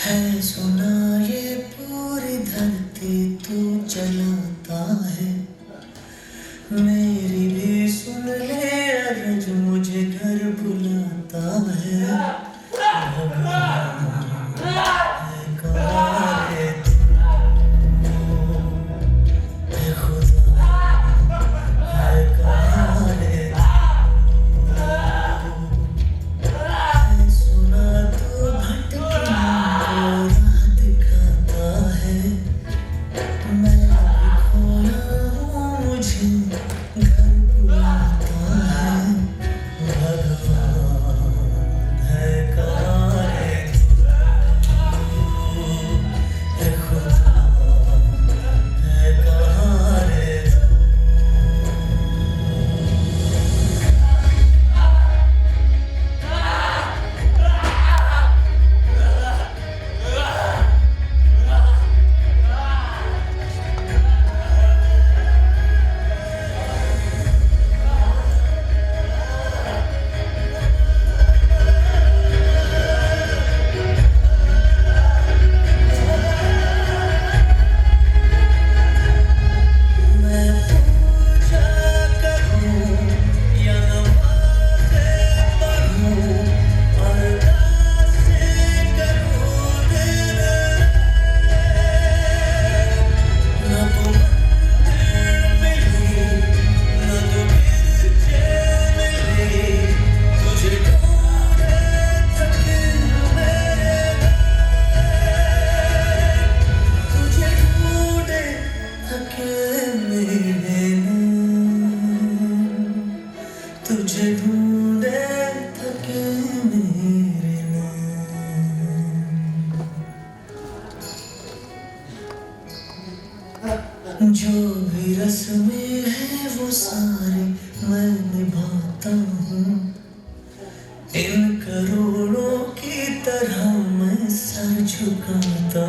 है सुना ये पूरी धरती तू चलाता है। मेरी भी सुन ले अर्ज मुझे घर बुलाता है। भगवान है कहाँ है तू, है खुदा है कहाँ है तू। है सुना तू भटकने को राह दिखाता है। मैं भी खोया हूँ मुझे घर बुलाता है। भगवान है कहाँ है तू, है खुदा है कहाँ है तू। मैं पूजा करूं या नमाज़ें पढ़ूं, अरदासें करूं दिन न तो मंदिर मिली न तो गिरजे मिली। तुझे ढूंढे थके मेरे तुझे ढूंढे थके मेरे तुझे ढूंढे थके मेरे। जो भी रस्में हैं वो सारी मैं निभाता हूँ। इन करोड़ों की तरह मैं सर झुकाता